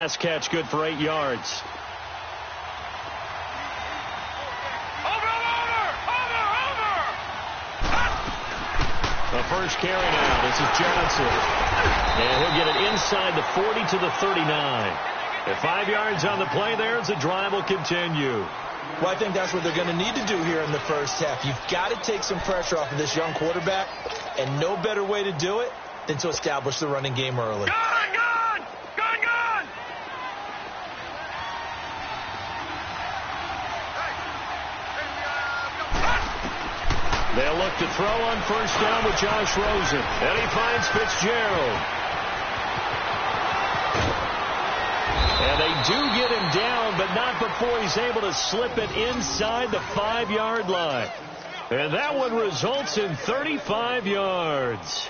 Last catch good for 8 yards. The first carry now. This is Johnson. And he'll get it inside the 40 to the 39. At 5 yards on the play there as the drive will continue. Well, I think that's what they're going to need to do here in the first half. You've got to take some pressure off of this young quarterback, and no better way to do it than to establish the running game early. They'll look to throw on first down with Josh Rosen. And he finds Fitzgerald. And they do get him down, but not before he's able to slip it inside the 5-yard line. And that one results in 35 yards.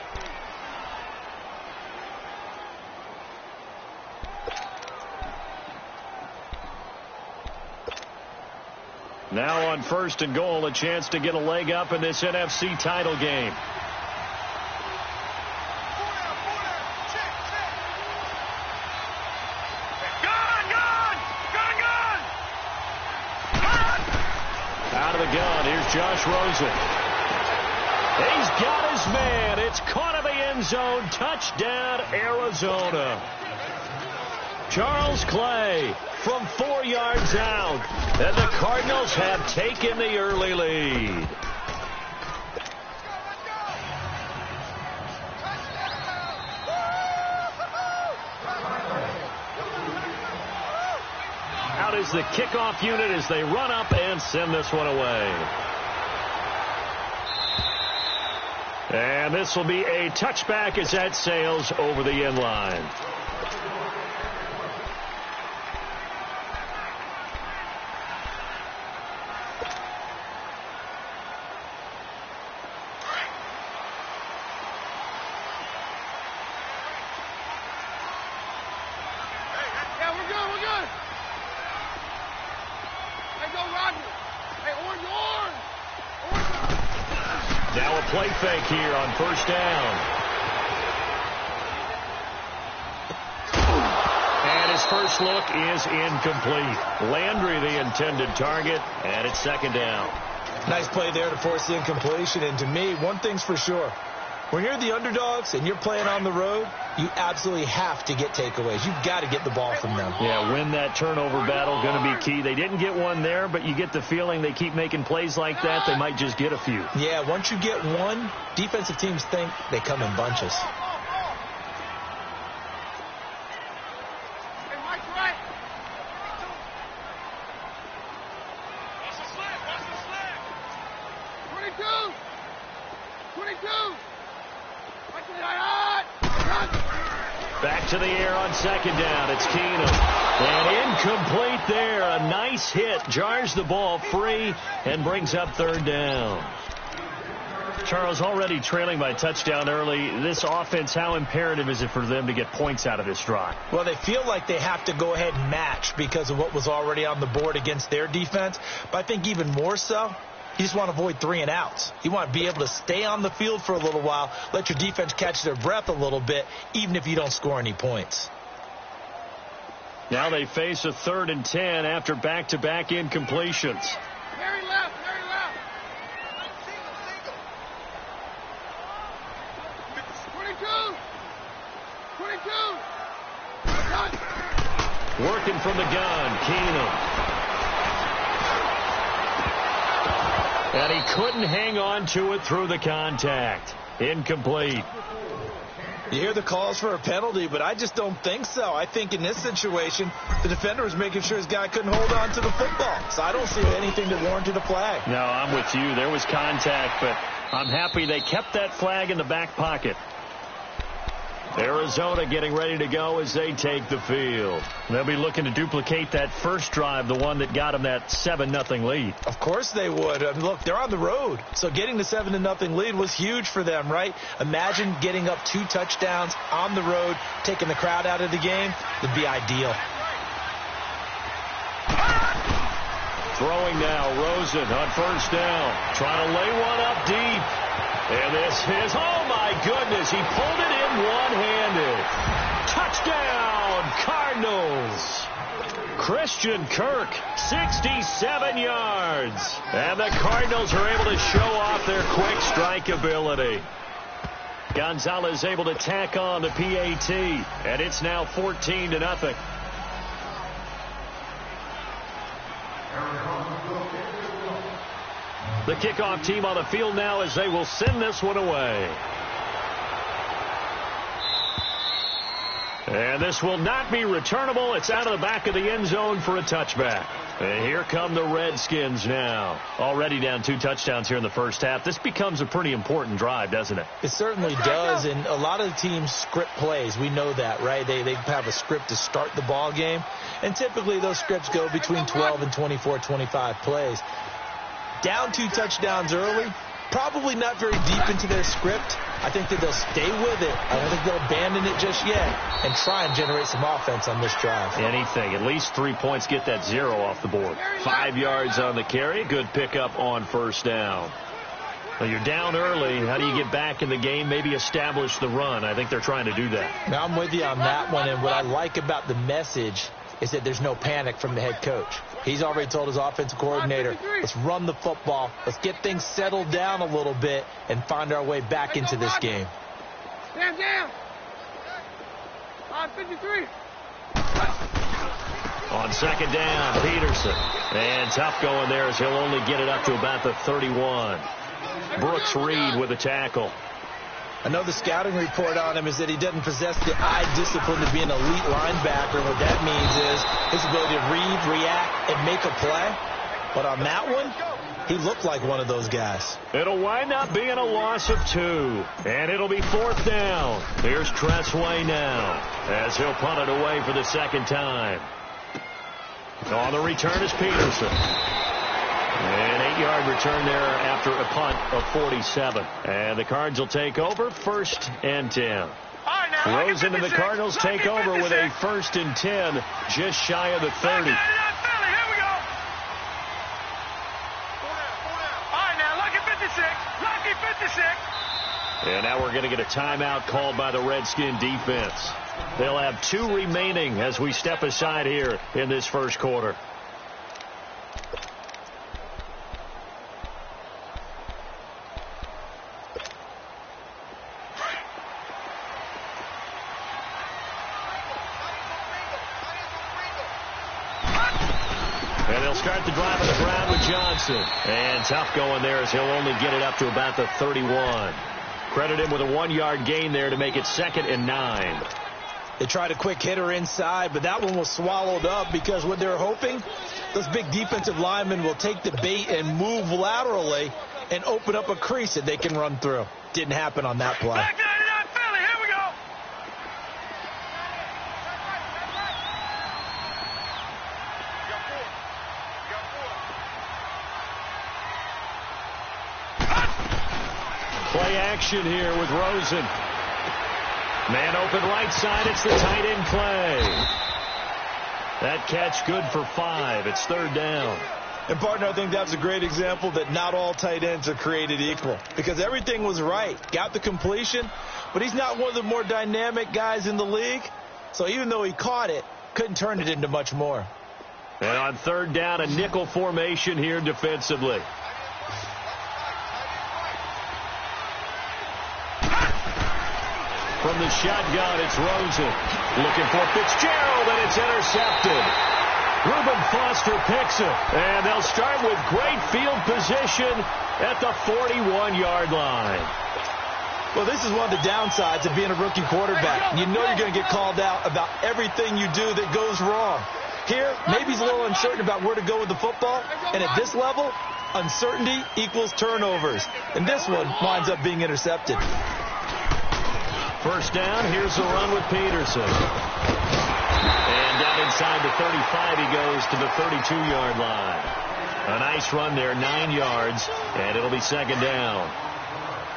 Now on first and goal, a chance to get a leg up in this NFC title game. Out of the gun, here's Josh Rosen. He's got his man. It's caught in the end zone. Touchdown, Arizona. Charles Clay from 4 yards out. And the Cardinals have taken the early lead. Out is the kickoff unit as they run up and send this one away. And this will be a touchback as that sails over the end line. Now a play fake here on first down. And his first look is incomplete. Landry the intended target, and it's second down. Nice play there to force the incompletion. And to me, one thing's for sure. When you're the underdogs and you're playing on the road, you absolutely have to get takeaways. You've got to get the ball from them. Yeah, win that turnover battle, going to be key. They didn't get one there, but you get the feeling they keep making plays like that, they might just get a few. Yeah, once you get one, defensive teams think they come in bunches. Back to the air on second down. It's Keenum. And incomplete there. A nice hit. Jars the ball free and brings up third down. Charles, already trailing by touchdown early. This offense, how imperative is it for them to get points out of this drive? Well, they feel like they have to go ahead and match because of what was already on the board against their defense. But I think even more so, you just want to avoid 3 and outs. You want to be able to stay on the field for a little while, let your defense catch their breath a little bit, even if you don't score any points. Now they face a 3rd and 10 after back-to-back incompletions. Very left, very left. 22. Working from the gun, Keenum. And he couldn't hang on to it through the contact. Incomplete. You hear the calls for a penalty, but I just don't think so. I think in this situation, the defender was making sure his guy couldn't hold on to the football. So I don't see anything that warranted a flag. No, I'm with you. There was contact, but I'm happy they kept that flag in the back pocket. Arizona getting ready to go as they take the field. They'll be looking to duplicate that first drive, the one that got them that 7-0 lead. Of course they would. I mean, look, they're on the road. So getting the 7-0 lead was huge for them, right? Imagine getting up 2 touchdowns on the road, taking the crowd out of the game. It'd be ideal. Throwing now, Rosen on first down. Trying to lay one up deep. And this is, oh my goodness, he pulled it in one-handed. Touchdown, Cardinals. Christian Kirk, 67 yards. And the Cardinals are able to show off their quick strike ability. Gonzalez able to tack on the PAT, and it's now 14-0. The kickoff team on the field now as they will send this one away. And this will not be returnable. It's out of the back of the end zone for a touchback. And here come the Redskins now. Already down 2 touchdowns here in the first half. This becomes a pretty important drive, doesn't it? It certainly does, and a lot of the teams script plays. We know that, right? They have a script to start the ball game, and typically those scripts go between 12 and 24, 25 plays. Down 2 touchdowns early, probably not very deep into their script. I think that they'll stay with it. I don't think they'll abandon it just yet and try and generate some offense on this drive. Anything. At least 3 points, get that 0 off the board. 5 yards on the carry. Good pickup on first down. Well, you're down early. How do you get back in the game? Maybe establish the run. I think they're trying to do that. Now, I'm with you on that one, and what I like about the message is that there's no panic from the head coach. He's already told his offensive coordinator, let's run the football, let's get things settled down a little bit and find our way back into this game. Stand down. On 53. On second down, Peterson. And tough going there as he'll only get it up to about the 31. Brooks Reed with a tackle. I know the scouting report on him is that he doesn't possess the eye discipline to be an elite linebacker. What that means is his ability to read, react, and make a play. But on that one, he looked like one of those guys. It'll wind up being a loss of 2. And it'll be 4th down. Here's Tressway now as he'll punt it away for the second time. On the return is Peterson. An 8-yard return there after a punt of 47. And the Cards will take over 1st and 10. Rosen and the Cardinals take over with a 1st and 10 just shy of the 30. And now we're going to get a timeout called by the Redskin defense. They'll have 2 remaining as we step aside here in this first quarter. And they'll start the drive on the ground with Johnson. And tough going there as he'll only get it up to about the 31. Credit him with a 1-yard gain there to make it 2nd and 9. They tried a quick hitter inside, but that one was swallowed up because what they're hoping, those big defensive linemen will take the bait and move laterally and open up a crease that they can run through. Didn't happen on that play. Back 99 Philly, here we go. Play action here with Rosen. Man open right side. It's the tight end Clay. That catch good for 5. It's 3rd down. And, partner, I think that's a great example that not all tight ends are created equal because everything was right. Got the completion, but he's not one of the more dynamic guys in the league. So even though he caught it, couldn't turn it into much more. And on 3rd down, a nickel formation here defensively. From the shotgun, it's Rosen. Looking for Fitzgerald, and it's intercepted. Reuben Foster picks it. And they'll start with great field position at the 41-yard line. Well, this is one of the downsides of being a rookie quarterback. You know you're going to get called out about everything you do that goes wrong. Here, maybe he's a little uncertain about where to go with the football. And at this level, uncertainty equals turnovers. And this one winds up being intercepted. First down, here's the run with Peterson. And down inside the 35, he goes to the 32-yard line. A nice run there, 9 yards, and it'll be 2nd down.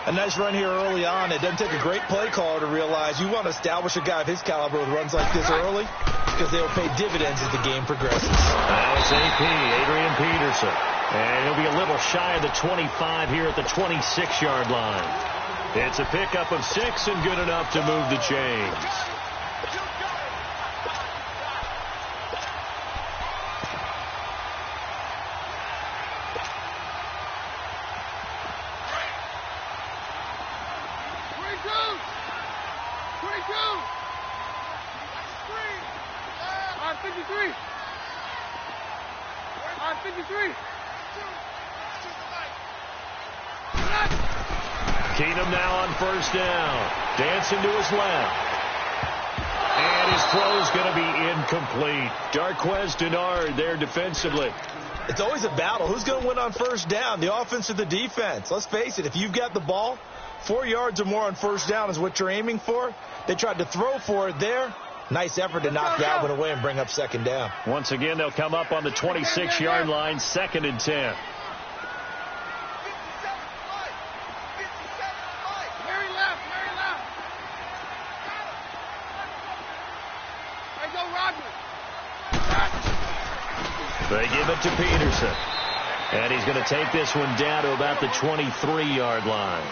A nice run here early on. It doesn't take a great play caller to realize you want to establish a guy of his caliber with runs like this early because they'll pay dividends as the game progresses. Now it's AP, Adrian Peterson. And he'll be a little shy of the 25 here at the 26-yard line. It's a pickup of 6 and good enough to move the chains. 53. On 53. Keenum now on first down. Dancing to his left. And his throw's going to be incomplete. Darquez Denard there defensively. It's always a battle. Who's going to win on first down, the offense or the defense? Let's face it, if you've got the ball, 4 yards or more on first down is what you're aiming for. They tried to throw for it there. Nice effort to knock that one away and bring up second down. Once again, they'll come up on the 26-yard line, 2nd and 10. They give it to Peterson. And he's going to take this one down to about the 23-yard line.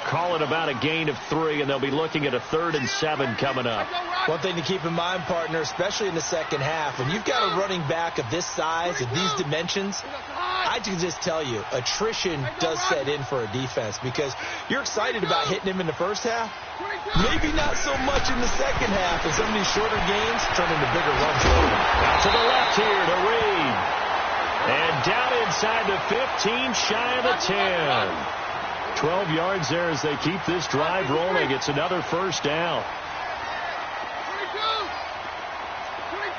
Call it about a gain of 3, and they'll be looking at a 3rd and 7 coming up. One thing to keep in mind, partner, especially in the second half, when you've got a running back of this size and these dimensions, I can just tell you, attrition does set in for a defense because you're excited about hitting him in the first half. Maybe not so much in the second half, and some of these shorter gains turn into bigger runs. Out to the left here to Reed. And down inside the 15, shy of the 10. 12 yards there as they keep this drive rolling. It's another first down. 22.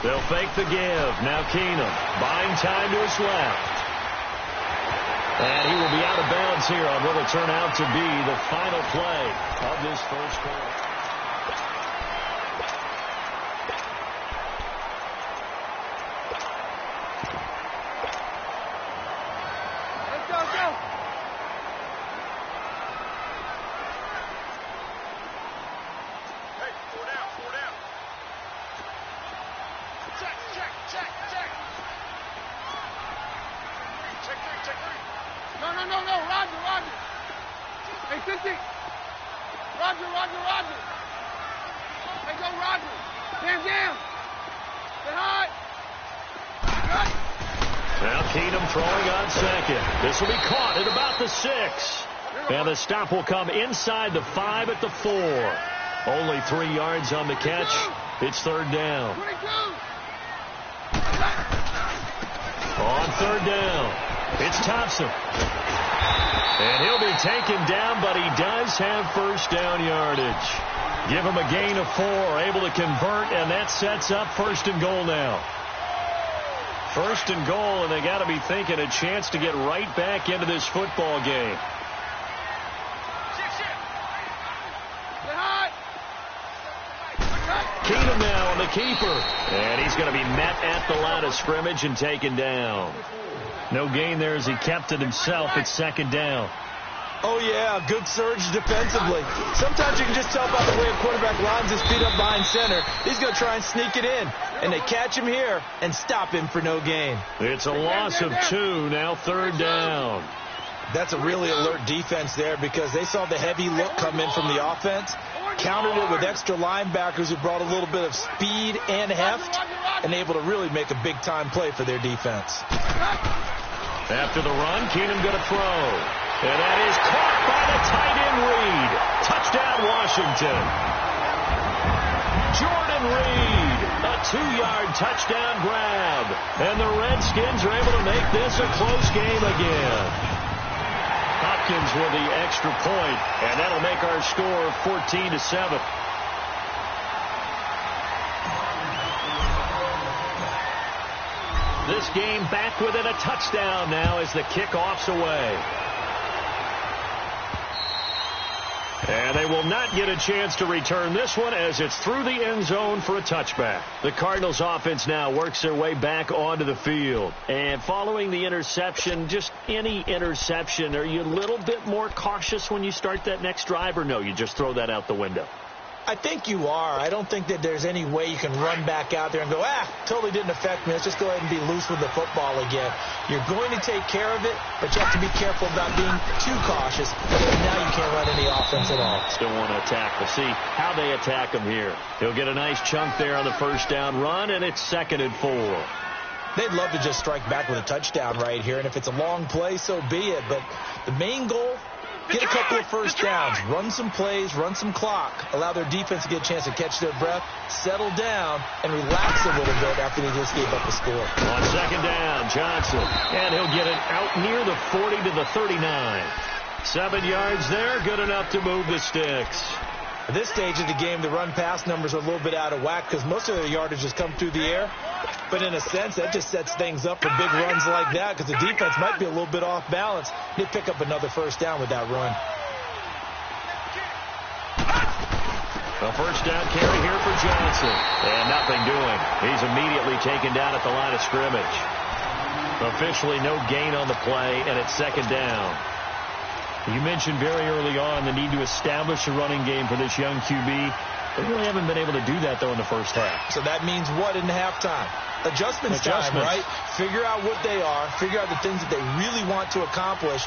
They'll fake the give. Now Keenum buying time to his left. And he will be out of bounds here on what will turn out to be the final play of this first quarter. This will be caught at about the 6. And the stop will come inside the 5 at the 4. Only 3 yards on the catch. It's 3rd down. On 3rd down, it's Thompson. And he'll be taken down, but he does have first down yardage. Give him a gain of 4, able to convert, and that sets up 1st and goal now. 1st and goal, and they got to be thinking a chance to get right back into this football game. Keenum now on the keeper. And he's going to be met at the line of scrimmage and taken down. No gain there as he kept it himself at 2nd down. Oh, yeah, good surge defensively. Sometimes you can just tell by the way a quarterback lines his feet up behind center. He's going to try and sneak it in. And they catch him here and stop him for no gain. It's a loss of 2, now 3rd down. That's a really alert defense there because they saw the heavy look come in from the offense, countered it with extra linebackers who brought a little bit of speed and heft, and able to really make a big-time play for their defense. After the run, Keenum going to throw. And that is caught by the tight end Reed. Touchdown, Washington. Jordan Reed, a 2-yard touchdown grab. And the Redskins are able to make this a close game again. Hopkins with the extra point, and that'll make our score 14-7. This game back within a touchdown now as the kickoff's away. And they will not get a chance to return this one as it's through the end zone for a touchback. The Cardinals offense now works their way back onto the field. And following the interception, just any interception, are you a little bit more cautious when you start that next drive, or no, you just throw that out the window? I think you are. I don't think that there's any way you can run back out there and go, totally didn't affect me. Let's just go ahead and be loose with the football again. You're going to take care of it, but you have to be careful about being too cautious. Now you can't run any offense at all. Still want to attack. We'll see how they attack him here. He'll get a nice chunk there on the first down run, and it's 2nd and 4. They'd love to just strike back with a touchdown right here, and if it's a long play, so be it. But the main goal Get a couple of first downs, run some plays, run some clock, allow their defense to get a chance to catch their breath, settle down, and relax a little bit after they just gave up a score. On second down, Johnson, and he'll get it out near the 40 to the 39. 7 yards there, good enough to move the sticks. At this stage of the game, the run-pass numbers are a little bit out of whack because most of their yardage has come through the air. But in a sense, that just sets things up for big runs like that because the defense might be a little bit off balance. They pick up another first down with that run. A first down carry here for Johnson. And nothing doing. He's immediately taken down at the line of scrimmage. Officially no gain on the play, and it's second down. You mentioned very early on the need to establish a running game for this young QB. They really haven't been able to do that, though, in the first half. So that means what in halftime? Adjustments time, right? Figure out what they are. Figure out the things that they really want to accomplish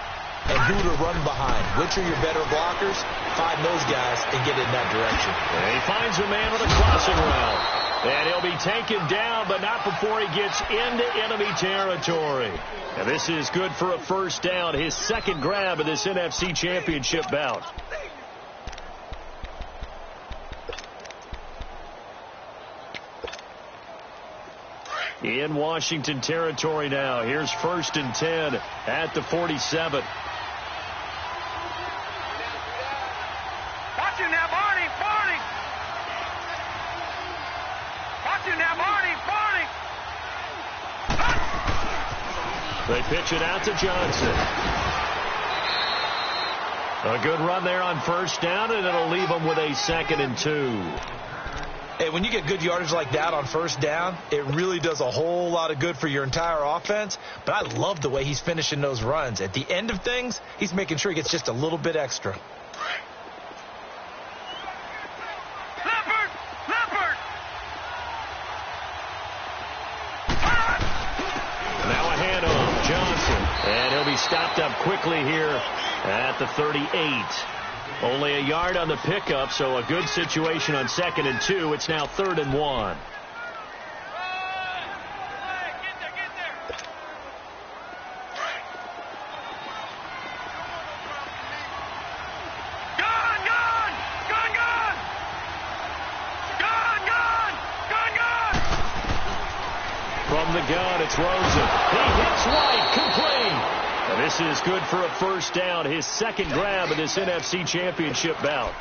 and who to run behind. Which are your better blockers? Find those guys and get in that direction. And he finds a man with a crossing route. And he'll be taken down, but not before he gets into enemy territory. And this is good for a first down. His second grab of this NFC Championship bout. In Washington territory now. Here's 1st and 10 at the 47. Watch him now, Barney, Barney. Watch him now, Barney, Barney. They pitch it out to Johnson. A good run there on first down, and it'll leave them with a 2nd and 2. Hey, when you get good yardage like that on first down, it really does a whole lot of good for your entire offense. But I love the way he's finishing those runs. At the end of things, he's making sure he gets just a little bit extra. Leopard, Leopard. Now a handoff, Johnson. And he'll be stopped up quickly here at the 38. Only a yard on the pickup, so a good situation on 2nd and 2. It's now 3rd and 1. From the gun, it's Rosen. He hits right, complete. And this is good for a first down, his second grab of this NFC Championship bout.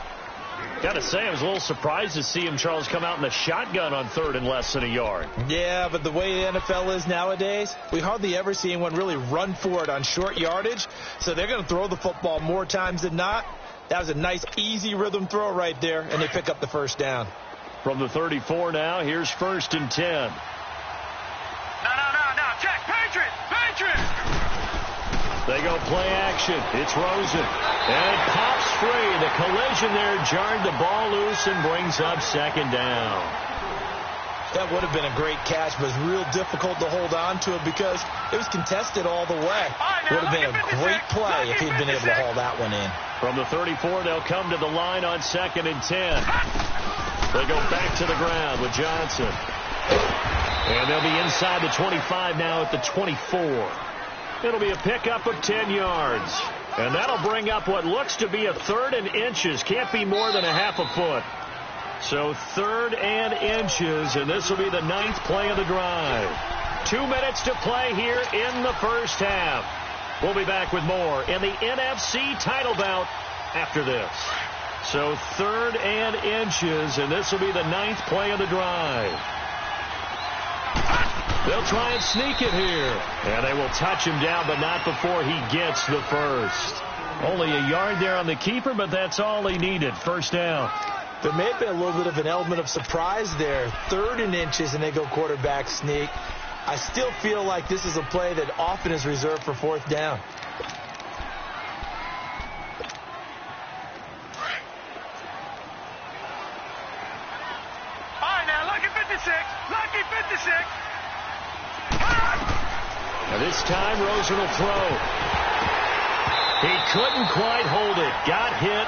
Got to say, I was a little surprised to see him, Charles, come out in the shotgun on 3rd and less than a yard. Yeah, but the way the NFL is nowadays, we hardly ever see anyone really run for it on short yardage. So they're going to throw the football more times than not. That was a nice, easy rhythm throw right there, and they pick up the first down. From the 34 now, here's 1st and 10. No, check, Patriot, Patriot. They go play action. It's Rosen. And it pops free. The collision there jarred the ball loose and brings up 2nd down. That would have been a great catch, but it's real difficult to hold on to it because it was contested all the way. Would have been a great play if he'd been able to haul that one in. From the 34, they'll come to the line on 2nd and 10. They go back to the ground with Johnson. And they'll be inside the 25 now at the 24. It'll be a pickup of 10 yards. And that'll bring up what looks to be a 3rd and inches. Can't be more than a half a foot. So 3rd and inches, and this will be the 9th play of the drive. 2 minutes to play here in the first half. We'll be back with more in the NFC title bout after this. So 3rd and inches, and this will be the 9th play of the drive. They'll try and sneak it here. And they will touch him down, but not before he gets the first. Only a yard there on the keeper, but that's all he needed. First down. There may have been a little bit of an element of surprise there. 3rd and inches, and they go quarterback sneak. I still feel like this is a play that often is reserved for 4th down. All right, now, lucky 56. Lucky 56. Now this time, Rosen will throw. He couldn't quite hold it. Got hit.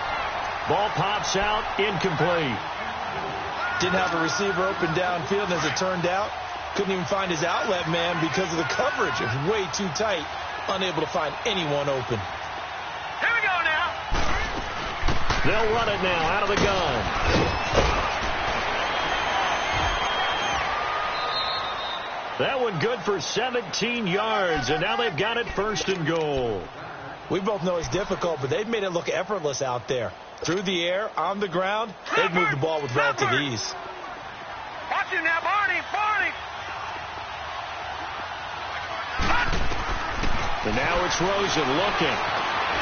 Ball pops out. Incomplete. Didn't have a receiver open downfield, and as it turned out, couldn't even find his outlet man because of the coverage. It was way too tight. Unable to find anyone open. Here we go now. They'll run it now out of the gun. That one good for 17 yards, and now they've got it 1st and goal. We both know it's difficult, but they've made it look effortless out there. Through the air, on the ground, they've moved the ball with relative ease. Watch him now, Barney. And now it's Rosen looking.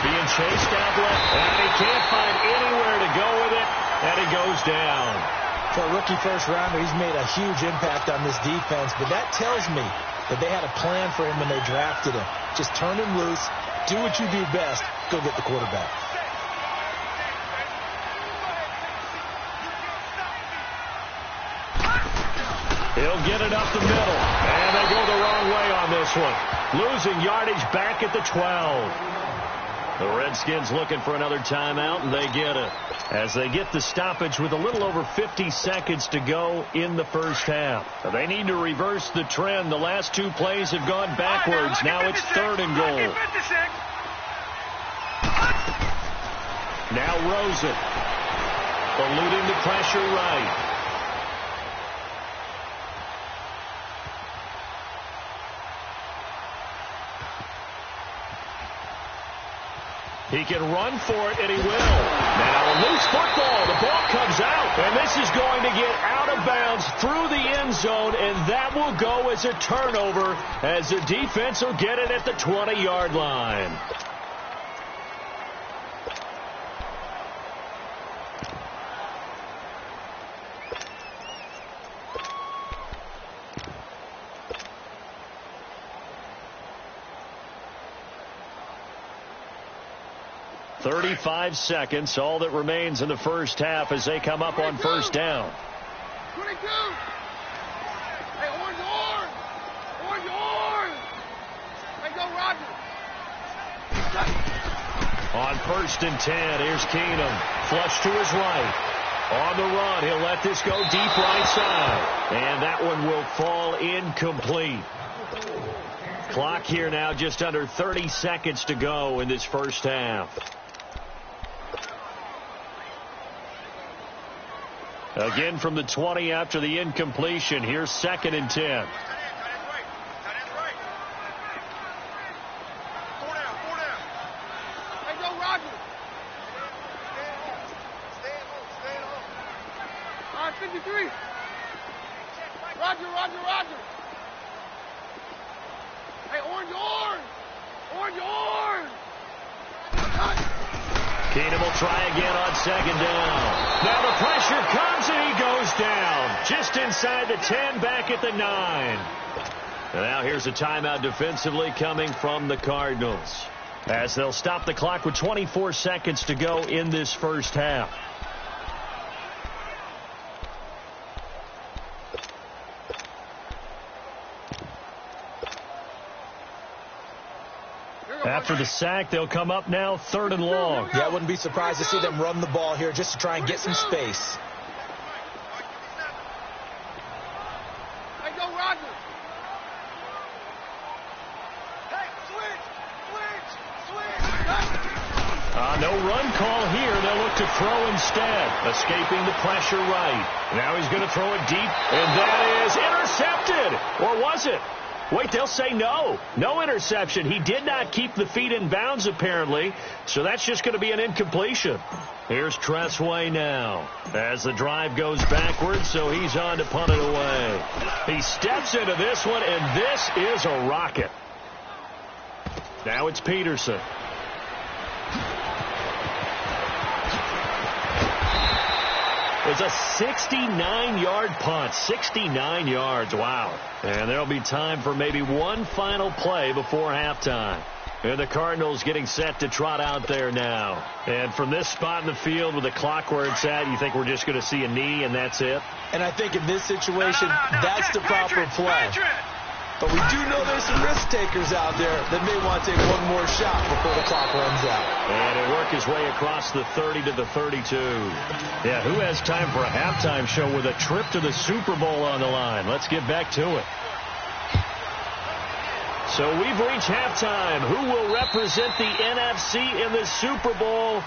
Being chased out left, and he can't find anywhere to go with it, and he goes down. For a rookie first-rounder, he's made a huge impact on this defense, but that tells me that they had a plan for him when they drafted him. Just turn him loose, do what you do best, go get the quarterback. He'll get it up the middle, and they go the wrong way on this one. Losing yardage back at the 12. The Redskins looking for another timeout, and they get it. As they get the stoppage with a little over 50 seconds to go in the first half. They need to reverse the trend. The last 2 plays have gone backwards. Now it's 3rd and goal. Now Rosen. Eluding the pressure right. He can run for it, and he will. Now a loose football. The ball comes out, and this is going to get out of bounds through the end zone, and that will go as a turnover as the defense will get it at the 20-yard line. .35 seconds, all that remains in the first half as they come up on first down. 22. Hey, orange. Hey, go Roger. On 1st and 10, here's Keenum. Flush to his right. On the run, he'll let this go deep right side. And that one will fall incomplete. Clock here now just under 30 seconds to go in this first half. Again from the 20 after the incompletion. Here's 2nd and 10. Hey, go Roger. Stay home. All right, 53. Roger. Hey, orange. Keenum will try again on 2nd down. Now the pressure comes and he goes down. Just inside the 10, back at the 9. And now here's a timeout defensively coming from the Cardinals. As they'll stop the clock with 24 seconds to go in this first half. After the sack, they'll come up now 3rd and long. Yeah, I wouldn't be surprised to see them run the ball here just to try and get some space. Hey, go Roger. Hey, switch. No run call here. They'll look to throw instead. Escaping the pressure right. Now he's going to throw it deep, and that is intercepted. Or was it? Wait, they'll say no. No interception. He did not keep the feet in bounds, apparently, so that's just going to be an incompletion. Here's Tressway now as the drive goes backwards, so he's on to punt it away. He steps into this one, and this is a rocket. Now it's Peterson. It's a 69-yard punt. 69 yards. Wow. And there'll be time for maybe one final play before halftime. And the Cardinals getting set to trot out there now. And from this spot in the field with the clock where it's at, you think we're just going to see a knee and that's it? And I think in this situation, that's the proper play. But we do know there's some risk takers out there that may want to take one more shot before the clock runs out. And he'll work his way across the 30 to the 32. Yeah, who has time for a halftime show with a trip to the Super Bowl on the line? Let's get back to it. So we've reached halftime. Who will represent the NFC in the Super Bowl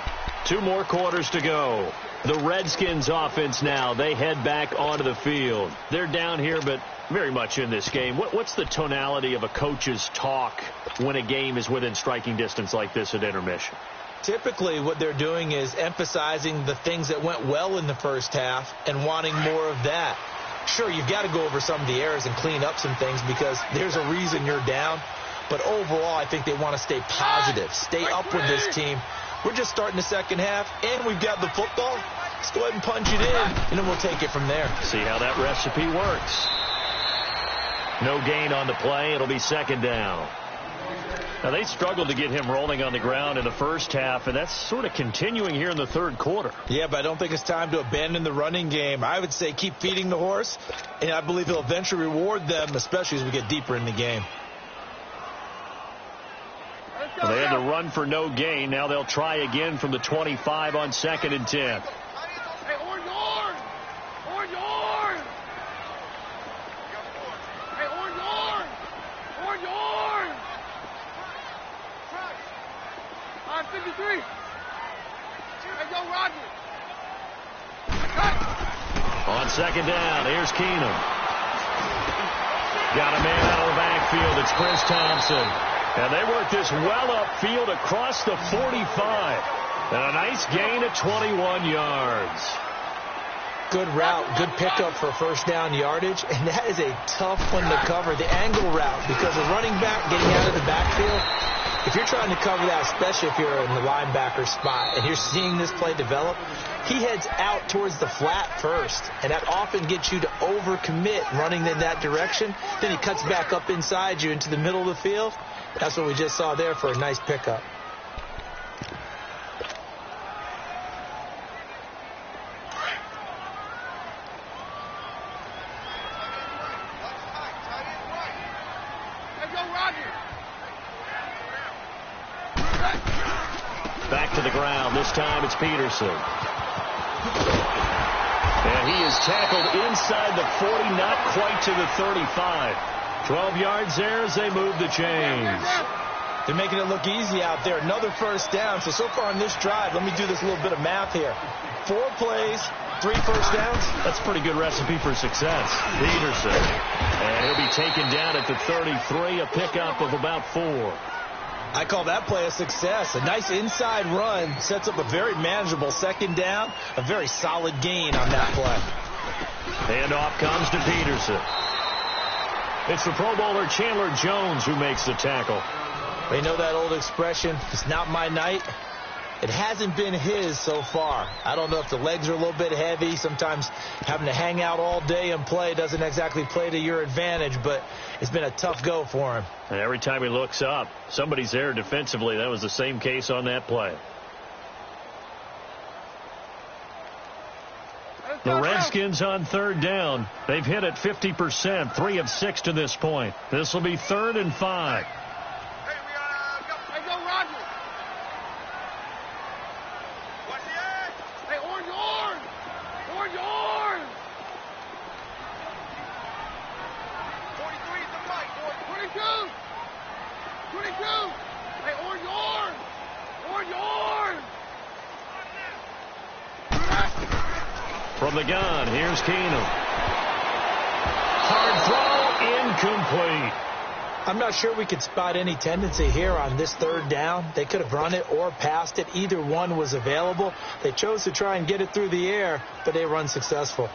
2 more quarters to go. The Redskins offense now, they head back onto the field. They're down here, but very much in this game. What's the tonality of a coach's talk when a game is within striking distance like this at intermission? Typically, what they're doing is emphasizing the things that went well in the first half and wanting more of that. Sure, you've got to go over some of the errors and clean up some things because there's a reason you're down. But overall, I think they want to stay positive, stay up with this team. We're just starting the second half, and we've got the football. Let's go ahead and punch it in, and then we'll take it from there. See how that recipe works. No gain on the play. It'll be second down. Now, they struggled to get him rolling on the ground in the first half, and that's sort of continuing here in the third quarter. Yeah, but I don't think it's time to abandon the running game. I would say keep feeding the horse, and I believe he'll eventually reward them, especially as we get deeper in the game. Well, they had to run for no gain. Now they'll try again from the 25 on 2nd and 10. Hey, orange horn! Orange horn! Hey, orange horn! Orange horn! 53. Hey, go, Roger. On 2nd down, here's Keenum. Got a man out of the backfield. It's Chris Thompson. And they work this well upfield across the 45. And a nice gain of 21 yards. Good route, good pickup for first down yardage. And that is a tough one to cover, the angle route, because a running back getting out of the backfield, if you're trying to cover that, especially if you're in the linebacker spot and you're seeing this play develop, he heads out towards the flat first, and that often gets you to overcommit running in that direction. Then he cuts back up inside you into the middle of the field. That's what we just saw there for a nice pickup. Back to the ground. This time it's Peterson. And he is tackled inside the 40, not quite to the 35. 12 yards there as they move the chains. They're making it look easy out there. Another first down. So far on this drive, let me do this little bit of math here. 4 plays, 3 first downs. That's a pretty good recipe for success. Peterson. And he'll be taken down at the 33, a pickup of about 4. I call that play a success. A nice inside run sets up a very manageable second down. A very solid gain on that play. And off comes to Peterson. It's the Pro Bowler Chandler Jones who makes the tackle. You know that old expression, it's not my night. It hasn't been his so far. I don't know if the legs are a little bit heavy. Sometimes having to hang out all day and play doesn't exactly play to your advantage, but it's been a tough go for him. And every time he looks up, somebody's there defensively. That was the same case on that play. The Redskins on 3rd down. They've hit it 50%, 3 of 6 to this point. This will be 3rd and 5. Hey, go, Roger. What's the edge? Hey, orange horn! Orange horn! 43 is the right, 22! 22! Hey, orange horn! Orange horn! From the gun, here's Keenum. Hard throw, incomplete. I'm not sure we could spot any tendency here on this 3rd down. They could have run it or passed it. Either one was available. They chose to try and get it through the air, but they were unsuccessful.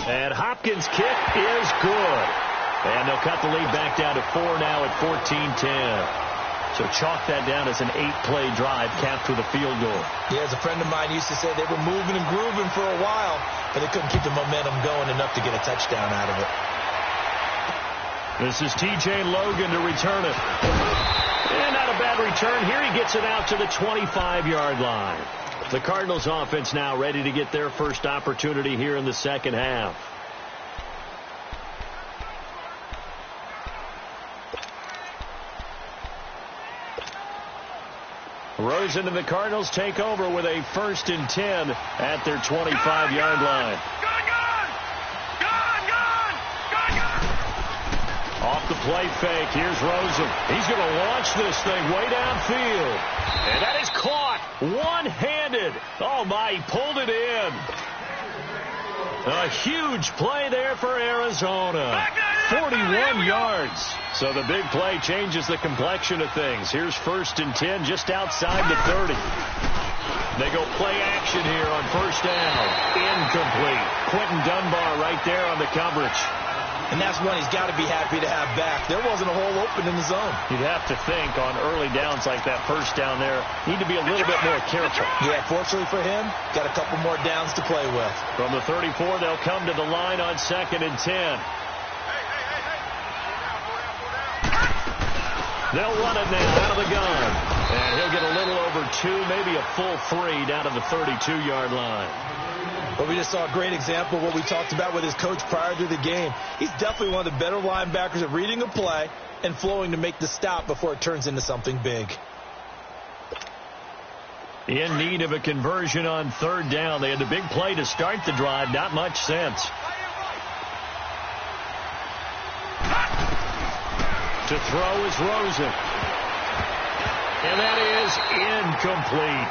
And Hopkins' kick is good. And they'll cut the lead back down to 4 now at 14-10. So chalk that down as an 8-play drive capped with a field goal. Yeah, as a friend of mine used to say, they were moving and grooving for a while, but they couldn't keep the momentum going enough to get a touchdown out of it. This is T.J. Logan to return it. And not a bad return. Here he gets it out to the 25-yard line. The Cardinals offense now ready to get their first opportunity here in the second half. Rosen and the Cardinals take over with a 1st and 10 at their 25-yard line. Off the play fake, here's Rosen. He's going to launch this thing way downfield. And that is caught one-handed. Oh, my, he pulled it in. A huge play there for Arizona. 41 yards. So the big play changes the complexion of things. Here's 1st and 10 just outside the 30. They go play action here on 1st down. Incomplete. Quentin Dunbar right there on the coverage. And that's one he's got to be happy to have back. There wasn't a hole open in the zone. You'd have to think on early downs like that 1st down there, need to be a little bit more careful. Yeah, fortunately for him, got a couple more downs to play with. From the 34, they'll come to the line on 2nd and 10. They'll run it now out of the gun. And he'll get a little over 2, maybe a full 3 down to the 32-yard line. But we just saw a great example of what we talked about with his coach prior to the game. He's definitely one of the better linebackers at reading a play and flowing to make the stop before it turns into something big. In need of a conversion on 3rd down. They had the big play to start the drive. Not much sense. To throw is Rosen. And that is incomplete.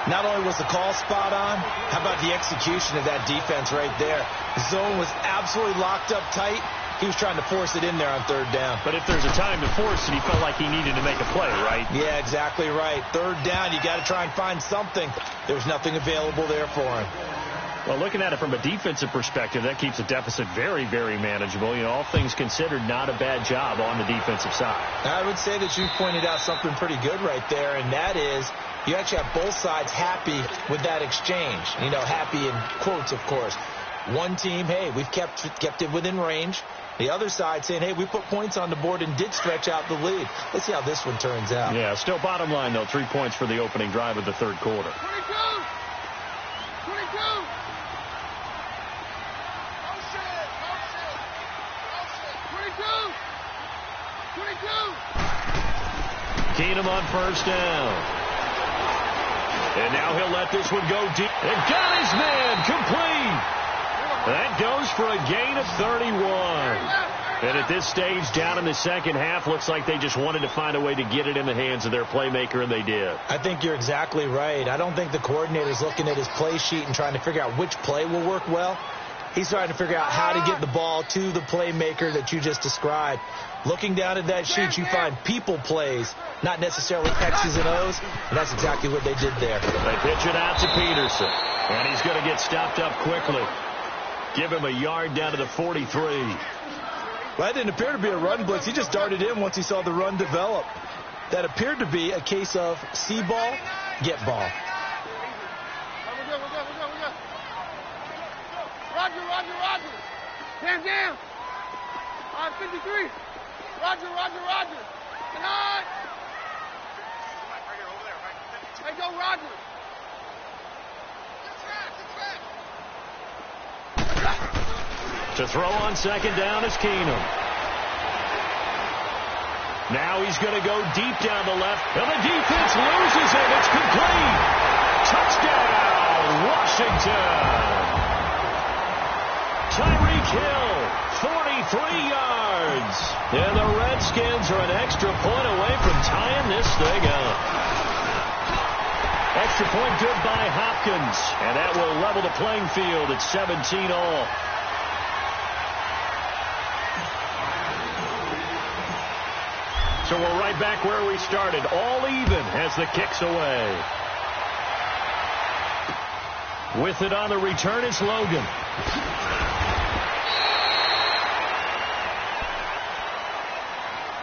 Not only was the call spot on, how about the execution of that defense right there? The zone was absolutely locked up tight. He was trying to force it in there on 3rd down. But if there's a time to force it, he felt like he needed to make a play, right? Yeah, exactly right. 3rd down, you got to try and find something. There's nothing available there for him. Well, looking at it from a defensive perspective, that keeps the deficit very, very manageable. You know, all things considered, not a bad job on the defensive side. I would say that you pointed out something pretty good right there, and that is you actually have both sides happy with that exchange. You know, happy in quotes, of course. One team, hey, we've kept it within range. The other side saying, hey, we put points on the board and did stretch out the lead. Let's see how this one turns out. Yeah, still bottom line, though, 3 points for the opening drive of the 3rd quarter. 22! 22! Keenum on 1st down. And now he'll let this one go deep. And got his man complete. That goes for a gain of 31. And at this stage, down in the 2nd half, looks like they just wanted to find a way to get it in the hands of their playmaker, and they did. I think you're exactly right. I don't think the coordinator's looking at his play sheet and trying to figure out which play will work well. He's trying to figure out how to get the ball to the playmaker that you just described. Looking down at that sheet, you find people plays, not necessarily X's and O's, and that's exactly what they did there. They pitch it out to Peterson, and he's going to get stopped up quickly. Give him a yard down to the 43. Well, that didn't appear to be a run blitz. He just darted in once he saw the run develop. That appeared to be a case of see ball, get ball. Roger. Hands down. On 53. Roger. Tonight. Hey, go, Roger. To throw on 2nd down is Keenum. Now he's going to go deep down the left. And the defense loses him. It's complete. Touchdown, Washington. Tyreek Hill, 43 yards. And the Redskins are an extra point away from tying this thing up. Extra point good by Hopkins. And that will level the playing field at 17 all. So we're right back where we started. All even as the kick's away. With it on the return is Logan.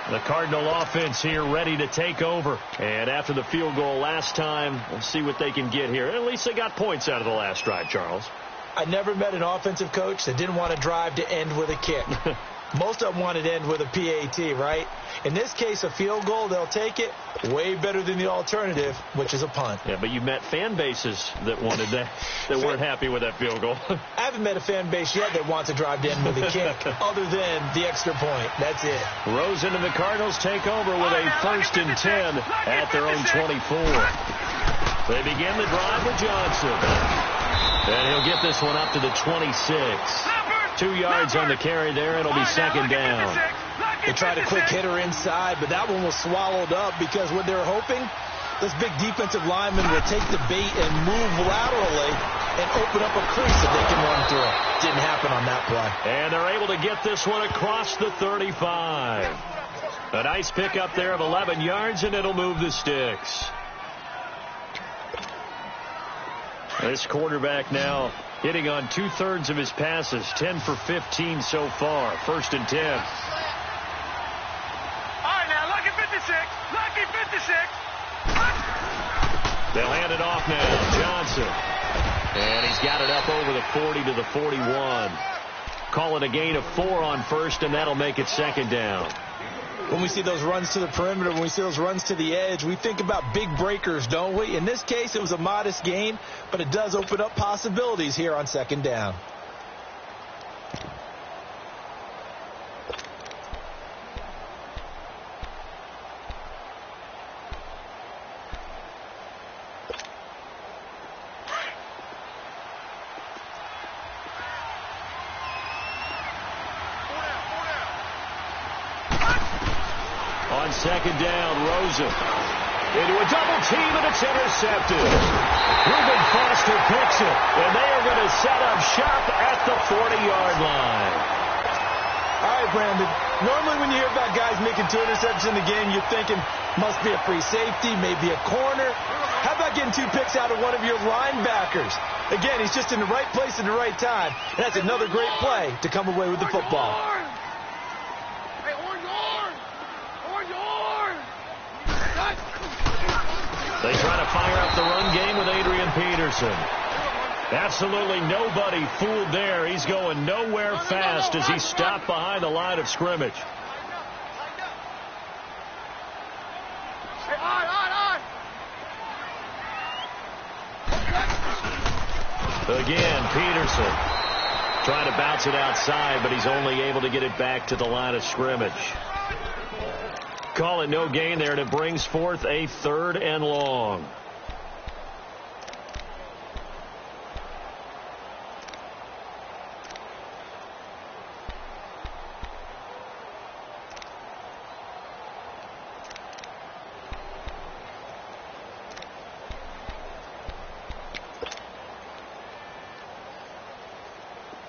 The Cardinal offense here ready to take over. And after the field goal last time, we'll see what they can get here. At least they got points out of the last drive, Charles. I never met an offensive coach that didn't want a drive to end with a kick. Most of them wanted to end with a PAT, right? In this case, a field goal, they'll take it. Way better than the alternative, which is a punt. Yeah, but you met fan bases that wanted that, that weren't happy with that field goal. I haven't met a fan base yet that wants a drive to end with a kick, other than the extra point. That's it. Rosen and the Cardinals take over with a 1st and 10 at their own 24. They begin the drive with Johnson. And he'll get this one up to the 26. 2 yards on the carry there. It'll be 2nd down. They tried a quick hitter inside, but that one was swallowed up because what they were hoping, those big defensive linemen will take the bait and move laterally and open up a crease that they can run through. Didn't happen on that play. And they're able to get this one across the 35. A nice pickup there of 11 yards, and it'll move the sticks. This quarterback now hitting on 2/3 of his passes, 10 for 15 so far. 1st and 10. All right, now, lucky 56. Lucky 56. They'll hand it off now. Johnson. And he's got it up over the 40 to the 41. Call it a gain of 4 on 1st, and that'll make it 2nd down. When we see those runs to the perimeter, when we see those runs to the edge, we think about big breakers, don't we? In this case, it was a modest gain, but it does open up possibilities here on 2nd down. On 2nd down, Rosen into a double team, and it's intercepted. Reuben Foster picks it, and they are going to set up shop at the 40-yard line. All right, Brandon. Normally when you hear about guys making 2 interceptions in the game, you're thinking must be a free safety, maybe a corner. How about getting 2 picks out of one of your linebackers? Again, he's just in the right place at the right time. And that's another great play to come away with the football. They try to fire up the run game with Adrian Peterson. Absolutely nobody fooled there. He's going nowhere fast as he stopped behind the line of scrimmage. Again, Peterson trying to bounce it outside, but he's only able to get it back to the line of scrimmage. Call it no gain there, and it brings forth a 3rd and long.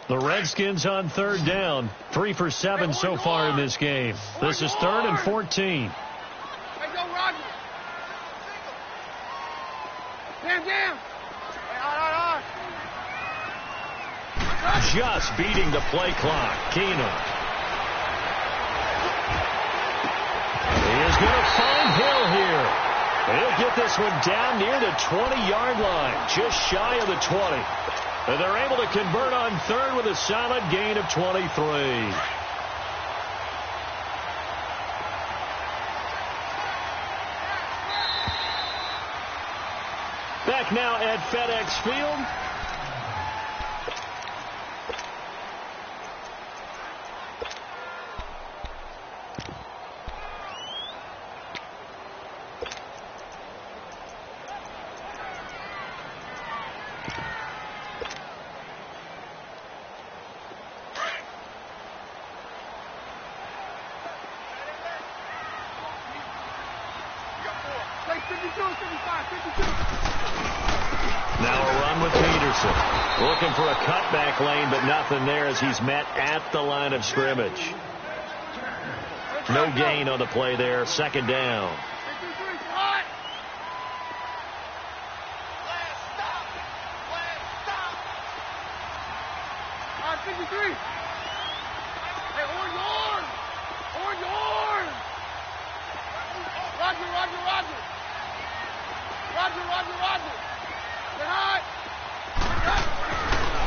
The Redskins on 3rd down. 3 for 7 so far in this game. This is 3rd and 14. Hey, go, Roger. Jam. Just beating the play clock. Keenum. He is going to find Hill here. He'll get this one down near the 20-yard line, just shy of the 20. And they're able to convert on 3rd with a solid gain of 23. Back now at FedEx Field. Now a run with Peterson. Looking for a cutback lane, but nothing there as he's met at the line of scrimmage. No gain on the play there. 2nd down.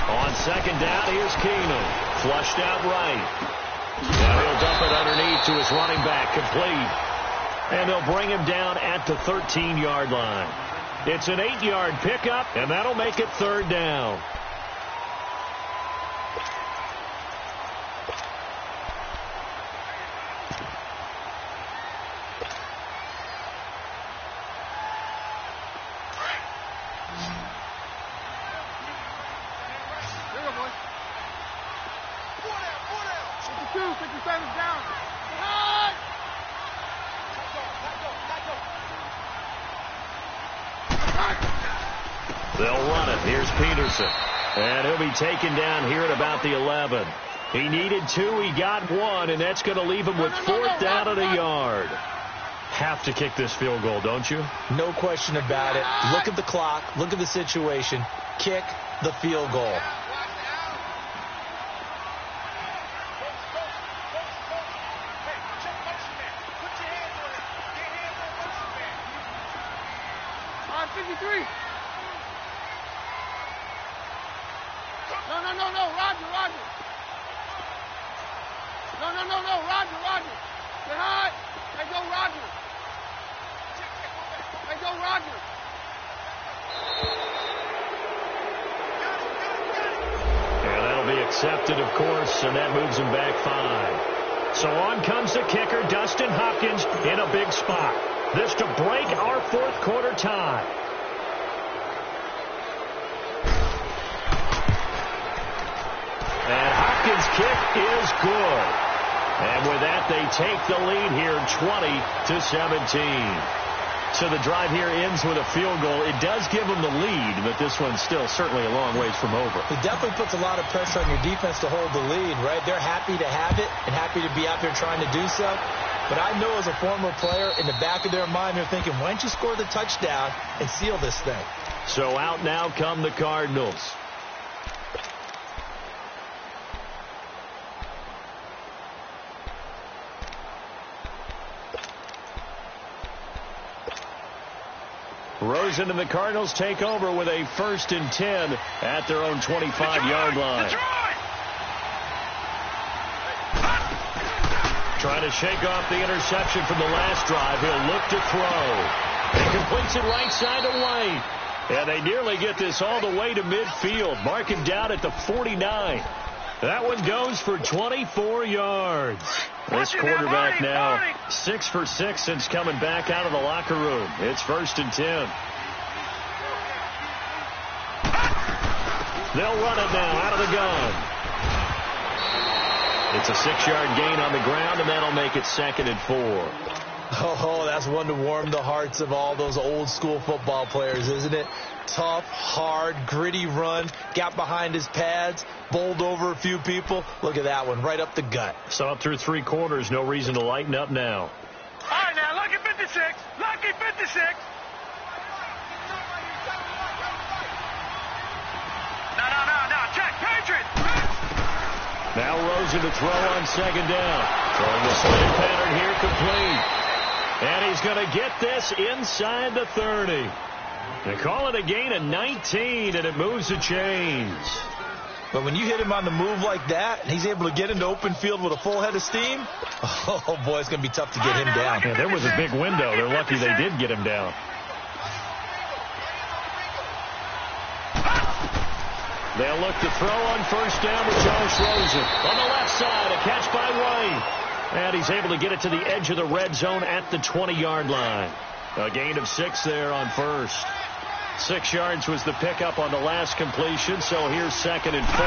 On 2nd down, here's Keenum. Flushed out right. Now he'll dump it underneath to his running back, complete. And they'll bring him down at the 13-yard line. It's an 8-yard pickup, and that'll make it 3rd down. Down. They'll run it. Here's Peterson. And he'll be taken down here at about the 11. He needed 2. He got 1, and that's going to leave him with 4th down and a yard. Have to kick this field goal, don't you? No question about it. Look at the clock. Look at the situation. Kick the field goal. Accepted, of course, and that moves him back 5. So on comes the kicker, Dustin Hopkins, in a big spot. This to break our 4th quarter tie. And Hopkins' kick is good. And with that, they take the lead here, 20-17. So the drive here ends with a field goal. It does give them the lead, but this one's still certainly a long ways from over. It definitely puts a lot of pressure on your defense to hold the lead, right? They're happy to have it and happy to be out there trying to do so. But I know as a former player, in the back of their mind, they're thinking, why don't you score the touchdown and seal this thing? So out now come the Cardinals. Rosen and the Cardinals take over with a 1st and 10 at their own 25-yard line. Trying to shake off the interception from the last drive. He'll look to throw. He completes it right side to White. And they nearly get this all the way to midfield. Mark him down at the 49. That one goes for 24 yards. This quarterback now 6 for 6 since coming back out of the locker room. It's 1st and 10. They'll run it now out of the gun. It's a 6-yard gain on the ground, and that'll make it 2nd and 4. Oh, that's one to warm the hearts of all those old school football players, isn't it? Tough, hard, gritty run, got behind his pads, bowled over a few people. Look at that one, right up the gut. So up through 3 quarters, no reason to lighten up now. All right, now, lucky 56. Lucky 56. No. Check, Patriots. Now Rosen to throw on 2nd down. Throwing the slant pattern here complete. And he's going to get this inside the 30. They call it a gain of 19, and it moves the chains. But when you hit him on the move like that, and he's able to get into open field with a full head of steam, oh, boy, it's going to be tough to get him down. Yeah, there was a big window. They're lucky they did get him down. They'll look to throw on 1st down with Josh Rosen. On the left side, a catch by White. And he's able to get it to the edge of the red zone at the 20-yard line. A gain of 6 there on 1st. 6 yards was the pickup on the last completion, so here's 2nd and 4.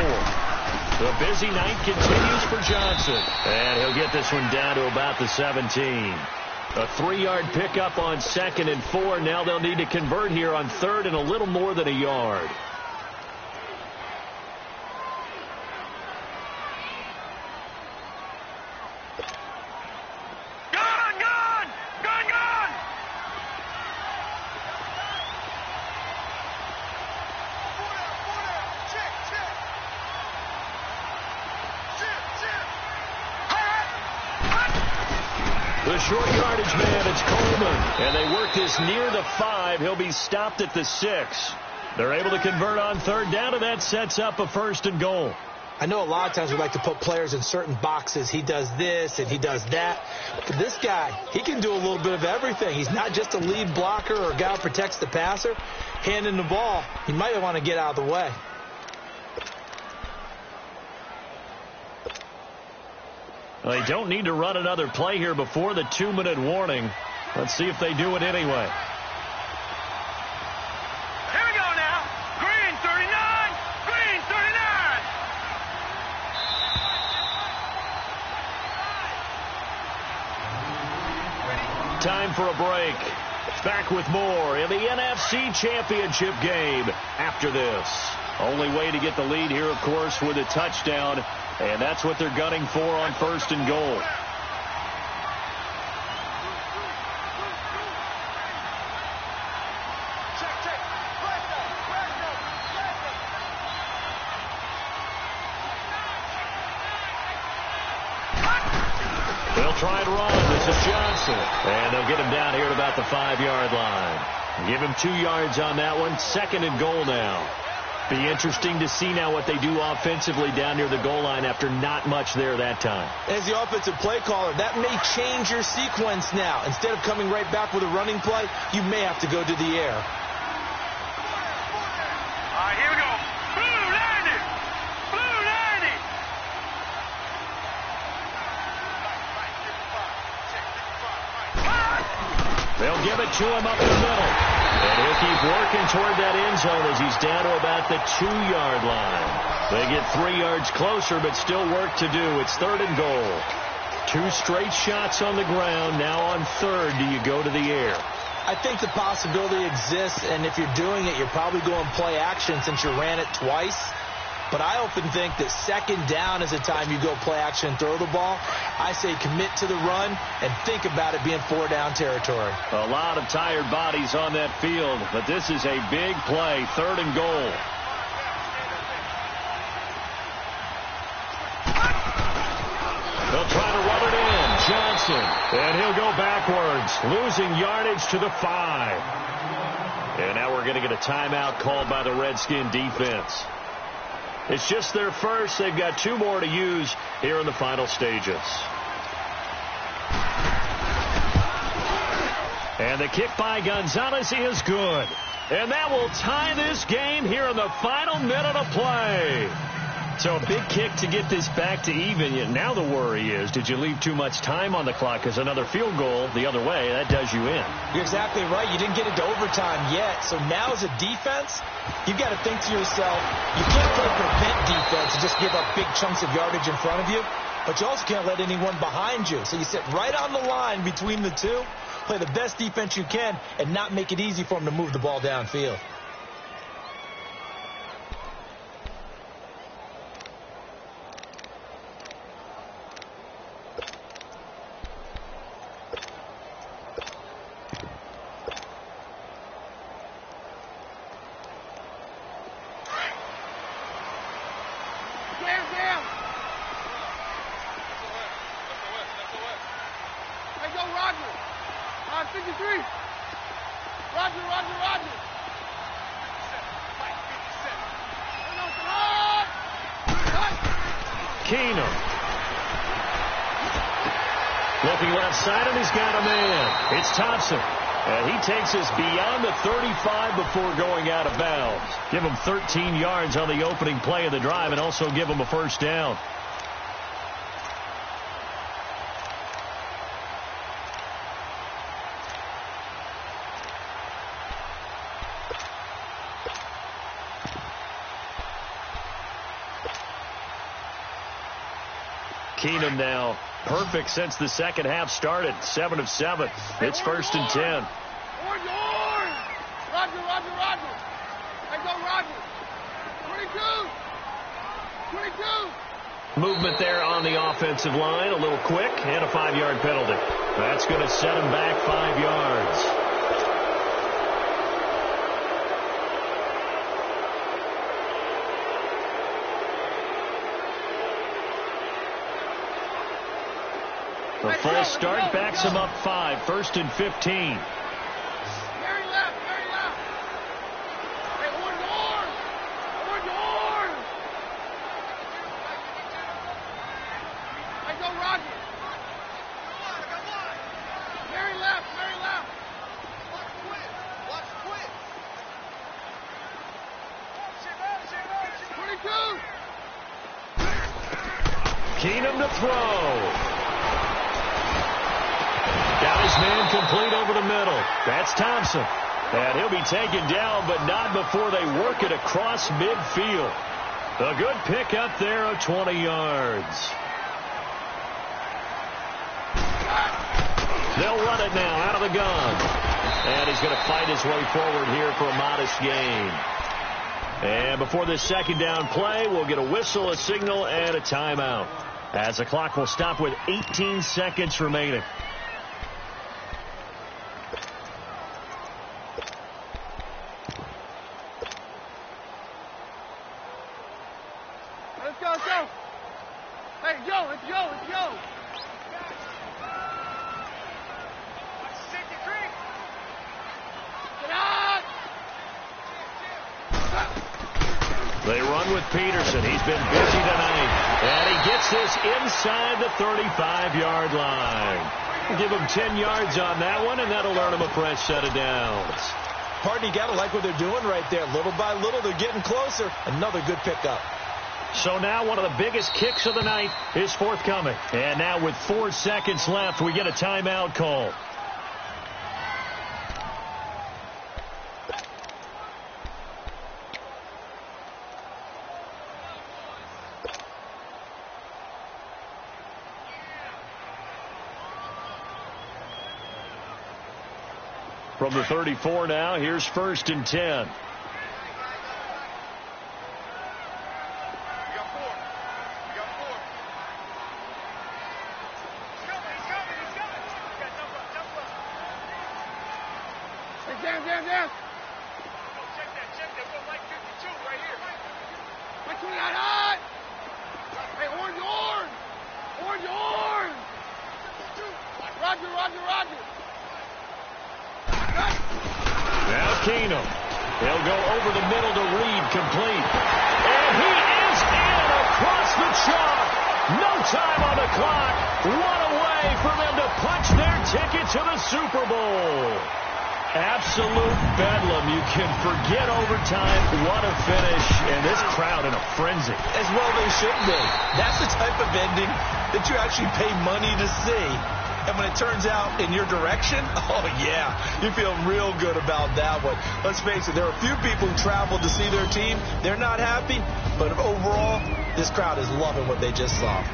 The busy night continues for Johnson. And he'll get this one down to about the 17. A 3-yard pickup on 2nd and 4. Now they'll need to convert here on 3rd and a little more than a yard. The short yardage man, it's Coleman. And they work this near the 5. He'll be stopped at the 6. They're able to convert on 3rd down, and that sets up a 1st and goal. I know a lot of times we like to put players in certain boxes. He does this and he does that. But this guy, he can do a little bit of everything. He's not just a lead blocker or a guy who protects the passer. Handing the ball, he might want to get out of the way. Well, they don't need to run another play here before the 2-minute warning. Let's see if they do it anyway. Here we go now. Green 39. Green 39. Time for a break. Back with more in the NFC Championship game after this. Only way to get the lead here, of course, with a touchdown, and that's what they're gunning for on 1st and goal. They'll try and run. This is Johnson. And they'll get him down here at about the 5-yard line. Give him 2 yards on that one. 2nd and goal now. Be interesting to see now what they do offensively down near the goal line after not much there that time. As the offensive play caller, that may change your sequence now. Instead of coming right back with a running play, you may have to go to the air. All right, here we go. Blue 90. Blue 90. They'll give it to him up the middle. And he'll keep working toward that end zone as he's down to about the 2-yard line. They get 3 yards closer, but still work to do. It's 3rd and goal. 2 straight shots on the ground. Now on 3rd, do you go to the air? I think the possibility exists, and if you're doing it, you're probably going play action since you ran it twice. But I often think that 2nd down is the time you go play action and throw the ball. I say commit to the run and think about it being 4-down territory. A lot of tired bodies on that field, but this is a big play, 3rd and goal. They'll try to run it in. Johnson, and he'll go backwards, losing yardage to the 5. And now we're going to get a timeout called by the Redskin defense. It's just their first. They've got 2 more to use here in the final stages. And the kick by Gonzalez is good. And that will tie this game here in the final minute of play. So a big kick to get this back to even. Now the worry is, did you leave too much time on the clock? Because another field goal the other way, that does you in. You're exactly right. You didn't get into overtime yet. So now as a defense, you've got to think to yourself, you can't play prevent defense and just give up big chunks of yardage in front of you. But you also can't let anyone behind you. So you sit right on the line between the two, play the best defense you can, and not make it easy for them to move the ball downfield. Looking left side, and he's got a man. It's Thompson. And he takes us beyond the 35 before going out of bounds. Give him 13 yards on the opening play of the drive and also give him a 1st down. Keenum now perfect since the 2nd half started. 7 of 7. It's 1st and 10. Orange. Roger. Hey, go Roger. 22. Movement there on the offensive line. A little quick and a 5-yard penalty. That's going to set him back 5 yards. The full start backs him up 5. 1st and 15. Very left. Hey, orange. Hey, go Roger. Very left. Watch quit. 22. Keenum to throw. Got his man complete over the middle. That's Thompson. And he'll be taken down, but not before they work it across midfield. A good pick up there of 20 yards. They'll run it now out of the gun. And he's going to fight his way forward here for a modest gain. And before this second down play, we'll get a whistle, a signal, and a timeout, as the clock will stop with 18 seconds remaining. Let's go, let's go. Hey, Joe, let's go, let's go. Get out! They run with Peterson. He's been busy tonight. And he gets this inside the 35-yard line. We'll give him 10 yards on that one, and that'll earn him a fresh set of downs. Pardon, you got to like what they're doing right there. Little by little, they're getting closer. Another good pickup. So now one of the biggest kicks of the night is forthcoming. And now with 4 seconds left, we get a timeout call. From the 34 now, here's 1st and 10. Down. Check that. We're like 52 right here. Like 29 high. Hey, orange. Roger. Now Keenum. He'll go over the middle to Reed, complete. And he is in across the chalk. No time on the clock. One away for them to punch their ticket to the Super Bowl. Absolute bedlam. You can forget overtime. What a finish. And this crowd in a frenzy. As well they should be. That's the type of ending that you actually pay money to see. And when it turns out in your direction, oh, yeah, you feel real good about that one. Let's face it, there are a few people who traveled to see their team. They're not happy, but overall, this crowd is loving what they just saw.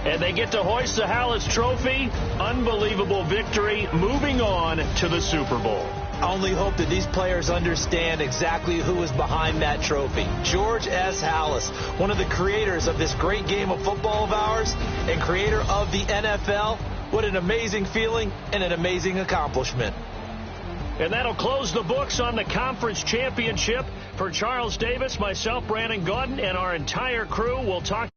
And they get to hoist the Hallis Trophy. Unbelievable victory, moving on to the Super Bowl. I only hope that these players understand exactly who is behind that trophy. George S. Hallis, one of the creators of this great game of football of ours and creator of the NFL. What an amazing feeling and an amazing accomplishment. And that'll close the books on the conference championship. For Charles Davis, myself, Brandon Gaudin, and our entire crew, we'll talk